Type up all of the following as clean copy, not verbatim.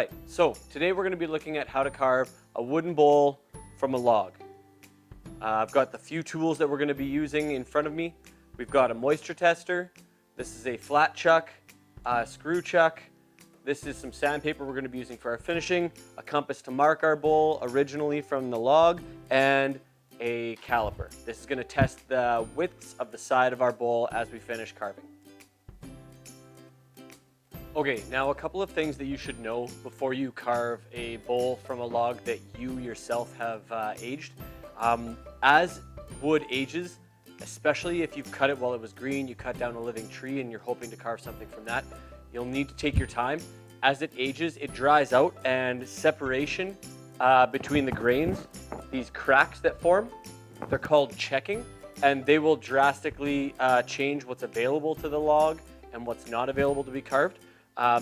right, so today we're going to be looking at how to carve a wooden bowl from a log. I've got the few tools that we're going to be using in front of me. We've got a moisture tester. This is a flat chuck, a screw chuck. This is some sandpaper we're going to be using for our finishing, a compass to mark our bowl originally from the log, and a caliper. This is going to test the widths of the side of our bowl as we finish carving. Okay, now a couple of things that you should know before you carve a bowl from a log that you yourself have aged. As wood ages, especially if you've cut it while it was green, you cut down a living tree and you're hoping to carve something from that, you'll need to take your time. As it ages, it dries out, and separation between the grains, these cracks that form, they're called checking, and they will drastically change what's available to the log and what's not available to be carved.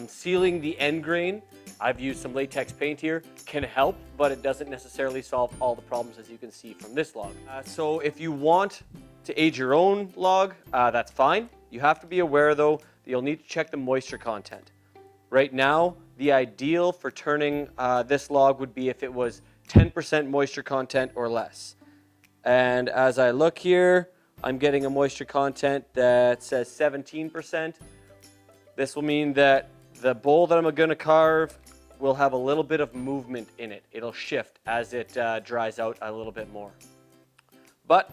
Sealing the end grain, I've used some latex paint here, can help, but it doesn't necessarily solve all the problems as you can see from this log. So if you want to age your own log, that's fine. You have to be aware though that you'll need to check the moisture content. Right now, the ideal for turning this log would be if it was 10% moisture content or less. And as I look here, I'm getting a moisture content that says 17%. This will mean that the bowl that I'm going to carve will have a little bit of movement in it. It'll shift as it dries out a little bit more. But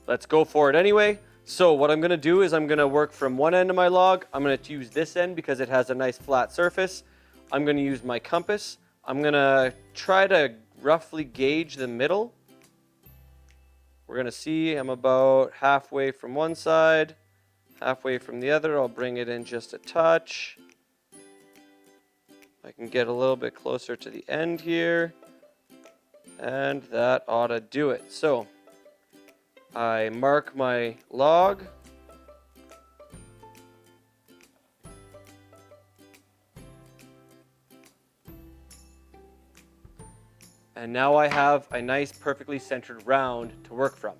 let's go for it anyway. So what I'm going to do is I'm going to work from one end of my log. I'm going to use this end because it has a nice flat surface. I'm going to use my compass. I'm going to try to roughly gauge the middle. We're going to see I'm about halfway from one side, halfway from the other. I'll bring it in just a touch. I can get a little bit closer to the end here, and that ought to do it. So I mark my log. And now I have a nice perfectly centered round to work from.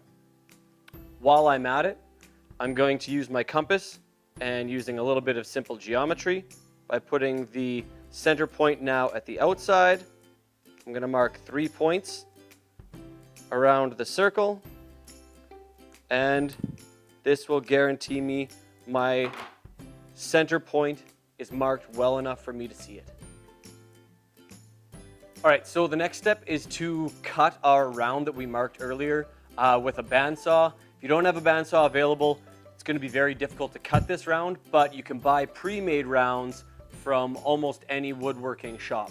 While I'm at it, I'm going to use my compass and using a little bit of simple geometry by putting the center point now at the outside. I'm going to mark 3 points around the circle, and this will guarantee me my center point is marked well enough for me to see it. All right, so the next step is to cut our round that we marked earlier with a bandsaw. If you don't have a bandsaw available, it's going to be very difficult to cut this round, but you can buy pre-made rounds from almost any woodworking shop.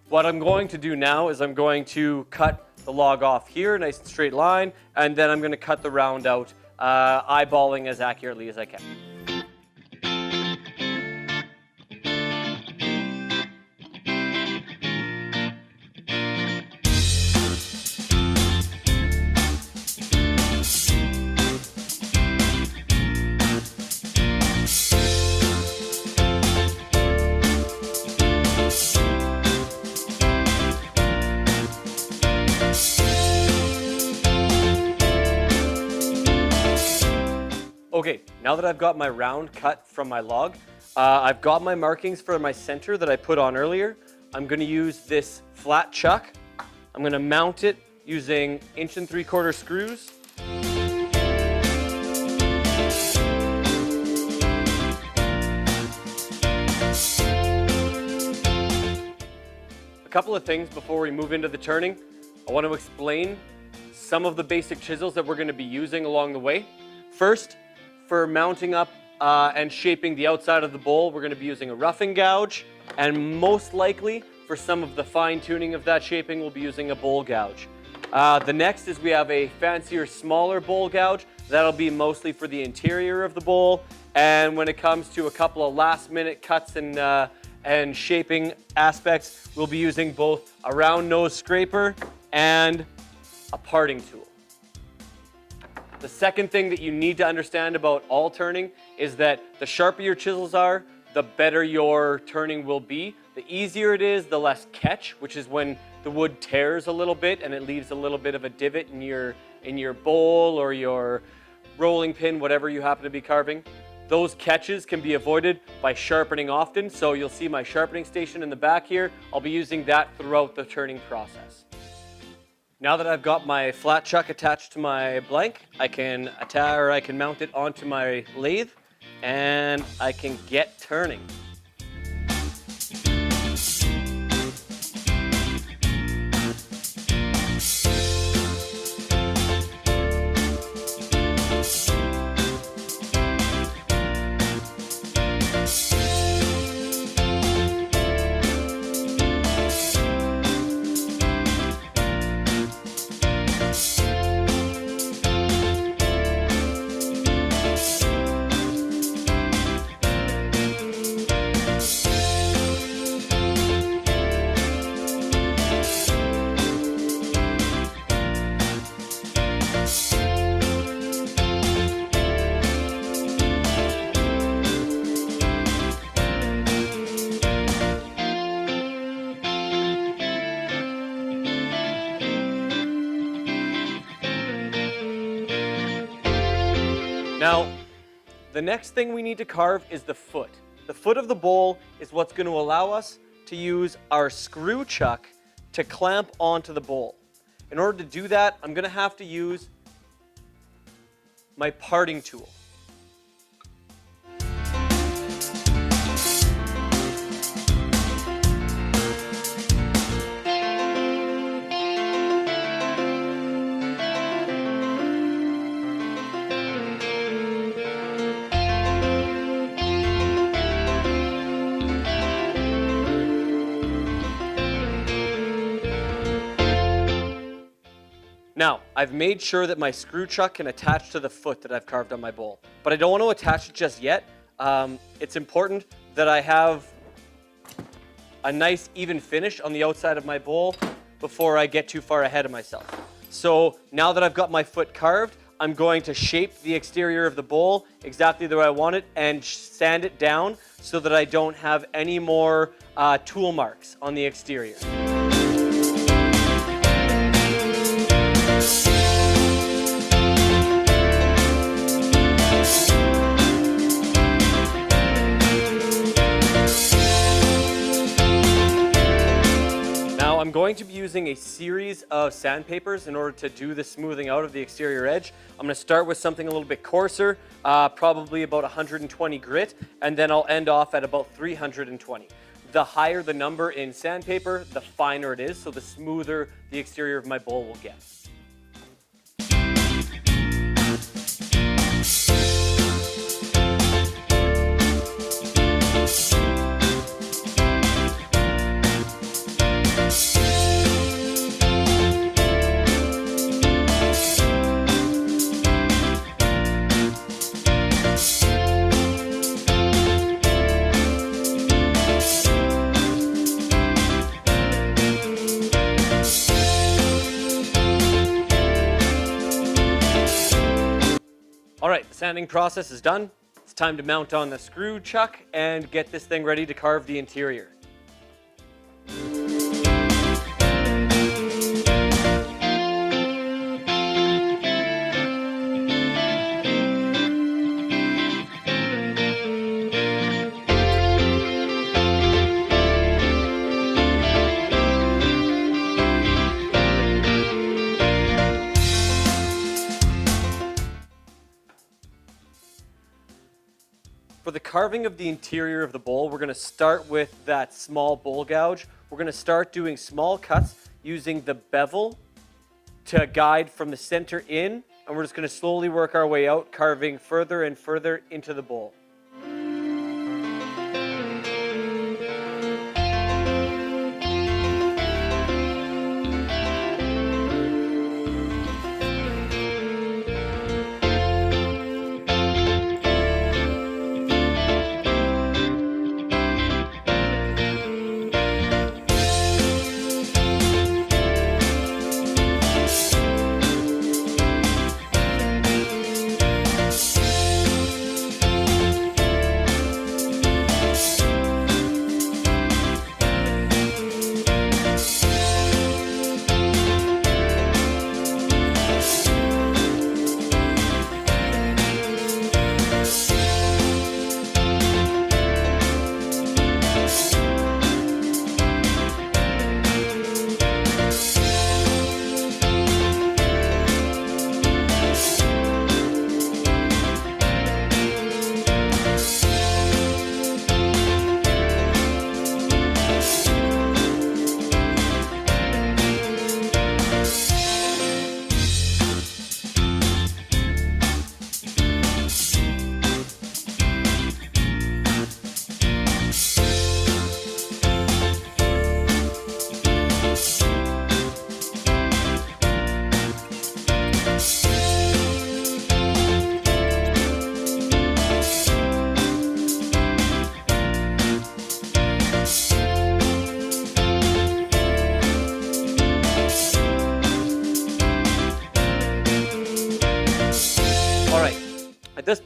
What I'm going to do now is I'm going to cut the log off here, nice and straight line, and then I'm going to cut the round out, eyeballing as accurately as I can. Okay, now that I've got my round cut from my log, I've got my markings for my center that I put on earlier. I'm going to use this flat chuck. I'm going to mount it using 1 3/4 screws. A couple of things before we move into the turning. I want to explain some of the basic chisels that we're going to be using along the way. First, for mounting up and shaping the outside of the bowl, we're going to be using a roughing gouge, and most likely for some of the fine tuning of that shaping, we'll be using a bowl gouge. The next is we have a fancier, smaller bowl gouge. That'll be mostly for the interior of the bowl, and when it comes to a couple of last minute cuts and shaping aspects, we'll be using both a round nose scraper and a parting tool. The second thing that you need to understand about all turning is that the sharper your chisels are, the better your turning will be. The easier it is, the less catch, which is when the wood tears a little bit and it leaves a little bit of a divot in your bowl or your rolling pin, whatever you happen to be carving. Those catches can be avoided by sharpening often. So you'll see my sharpening station in the back here. I'll be using that throughout the turning process. Now that I've got my flat chuck attached to my blank, I can mount it onto my lathe and I can get turning. Now, the next thing we need to carve is the foot. The foot of the bowl is what's going to allow us to use our screw chuck to clamp onto the bowl. In order to do that, I'm going to have to use my parting tool. Now, I've made sure that my screw chuck can attach to the foot that I've carved on my bowl, but I don't want to attach it just yet. It's important that I have a nice even finish on the outside of my bowl before I get too far ahead of myself. So now that I've got my foot carved, I'm going to shape the exterior of the bowl exactly the way I want it and sand it down so that I don't have any more tool marks on the exterior. I'm going to be using a series of sandpapers in order to do the smoothing out of the exterior edge. I'm going to start with something a little bit coarser, probably about 120 grit, and then I'll end off at about 320. The higher the number in sandpaper, the finer it is, so the smoother the exterior of my bowl will get. All right, the sanding process is done. It's time to mount on the screw chuck and get this thing ready to carve the interior. For the carving of the interior of the bowl, we're going to start with that small bowl gouge. We're going to start doing small cuts using the bevel to guide from the center in, and we're just going to slowly work our way out, carving further and further into the bowl.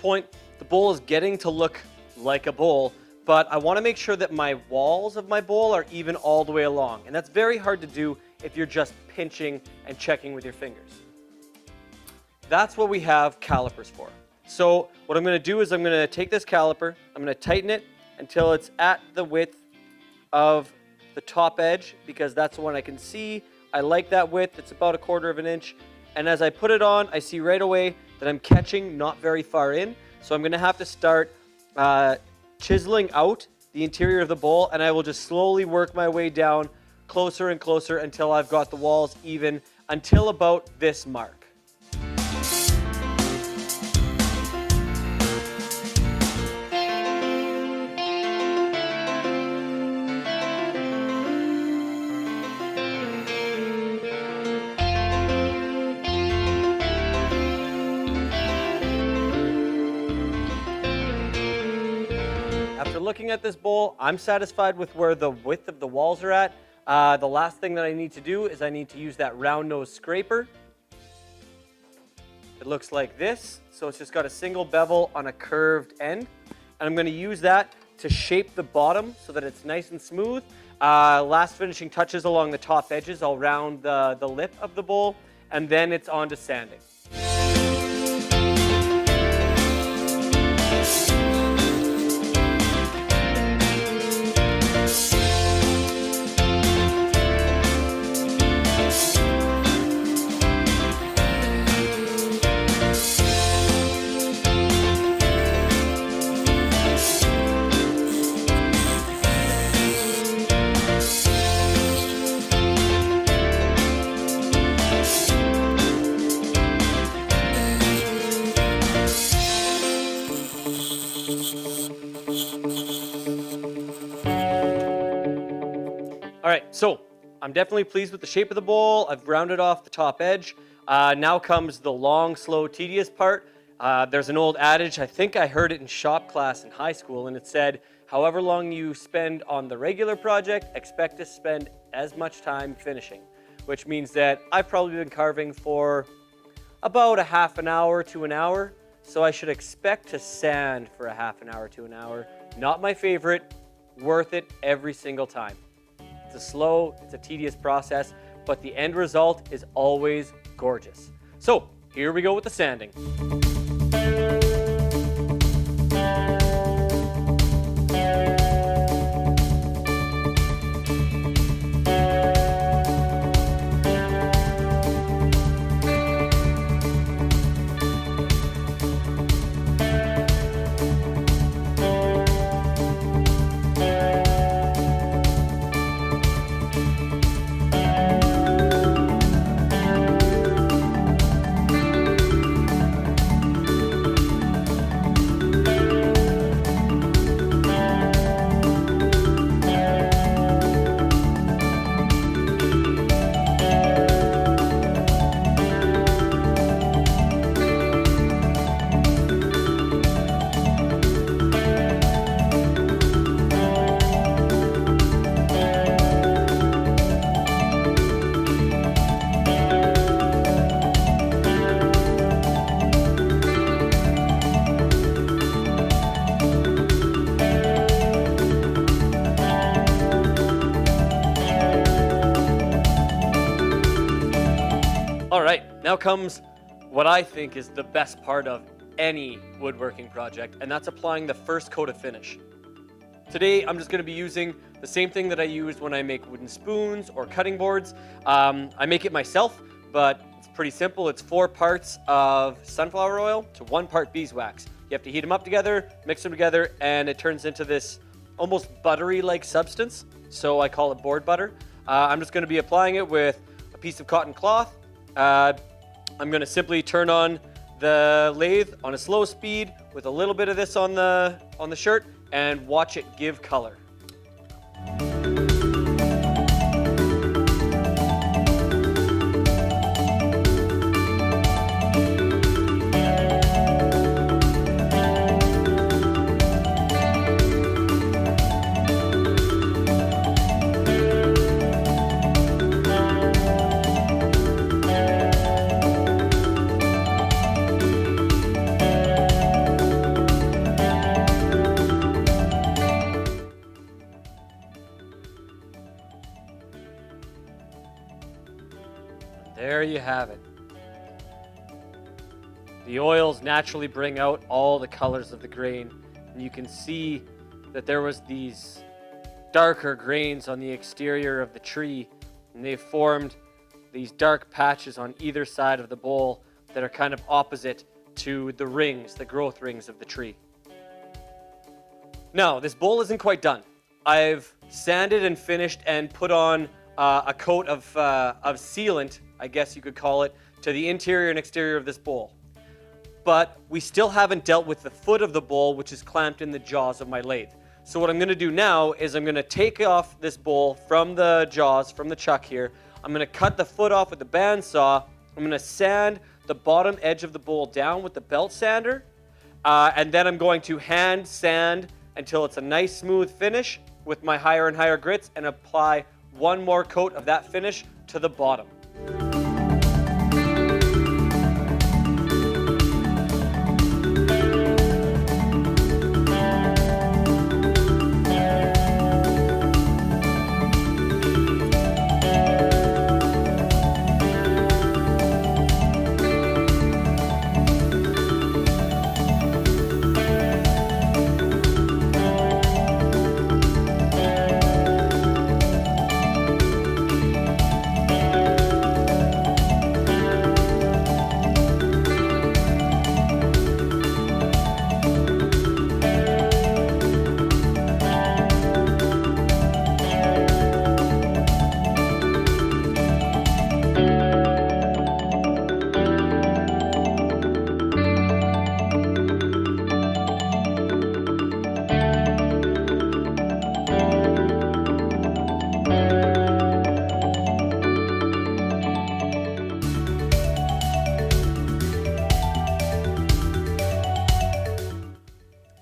point, the bowl is getting to look like a bowl, but I want to make sure that my walls of my bowl are even all the way along. And that's very hard to do if you're just pinching and checking with your fingers. That's what we have calipers for. So what I'm going to do is I'm going to take this caliper, I'm going to tighten it until it's at the width of the top edge, because that's the one I can see. I like that width. It's about 1/4 of an inch. And as I put it on, I see right away that I'm catching not very far in. So I'm going to have to start chiseling out the interior of the bowl, and I will just slowly work my way down closer and closer until I've got the walls even, until about this mark. After looking at this bowl, I'm satisfied with where the width of the walls are at. The last thing that I need to do is I need to use that round nose scraper. It looks like this, so it's just got a single bevel on a curved end. And I'm going to use that to shape the bottom so that it's nice and smooth. Last finishing touches along the top edges. I'll round the lip of the bowl, and then it's on to sanding. All right, so I'm definitely pleased with the shape of the bowl. I've rounded off the top edge. Now comes the long, slow, tedious part. There's an old adage, I think I heard it in shop class in high school, and it said, however long you spend on the regular project, expect to spend as much time finishing, which means that I've probably been carving for about a half an hour to an hour, so I should expect to sand for a half an hour to an hour. Not my favorite, worth it every single time. It's a slow, it's a tedious process, but the end result is always gorgeous. So here we go with the sanding. All right, now comes what I think is the best part of any woodworking project, and that's applying the first coat of finish. Today, I'm just going to be using the same thing that I used when I make wooden spoons or cutting boards. I make it myself, but it's pretty simple. It's 4 parts of sunflower oil to 1 part beeswax. You have to heat them up together, mix them together, and it turns into this almost buttery-like substance. So I call it board butter. I'm just going to be applying it with a piece of cotton cloth. I'm going to simply turn on the lathe on a slow speed with a little bit of this on the shirt and watch it give color. there you have it. The oils naturally bring out all the colors of the grain, and you can see that there was these darker grains on the exterior of the tree, and they formed these dark patches on either side of the bowl that are kind of opposite to the rings, the growth rings of the tree. Now, this bowl isn't quite done. I've sanded and finished and put on a coat of sealant, I guess you could call it, to the interior and exterior of this bowl. But we still haven't dealt with the foot of the bowl, which is clamped in the jaws of my lathe. So what I'm going to do now is I'm going to take off this bowl from the jaws, from the chuck here. I'm going to cut the foot off with the bandsaw. I'm going to sand the bottom edge of the bowl down with the belt sander. And then I'm going to hand sand until it's a nice smooth finish with my higher and higher grits, and apply one more coat of that finish to the bottom.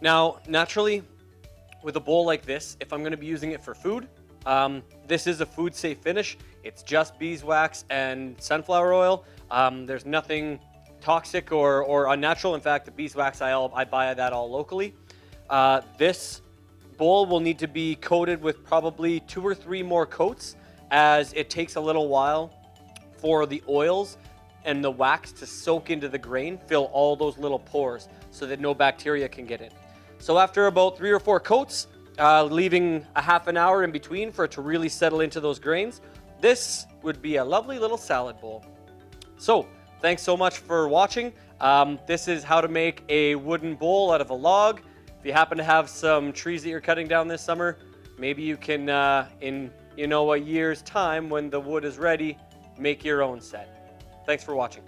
Now, naturally, with a bowl like this, if I'm going to be using it for food, this is a food-safe finish. It's just beeswax and sunflower oil. There's nothing toxic or unnatural. In fact, the beeswax, I buy that all locally. This bowl will need to be coated with probably 2 or 3 more coats, as it takes a little while for the oils and the wax to soak into the grain, fill all those little pores so that no bacteria can get in. So after about 3 or 4 coats, leaving a half an hour in between for it to really settle into those grains, this would be a lovely little salad bowl. So thanks so much for watching. This is how to make a wooden bowl out of a log. If you happen to have some trees that you're cutting down this summer, maybe you can, in a year's time when the wood is ready, make your own set. Thanks for watching.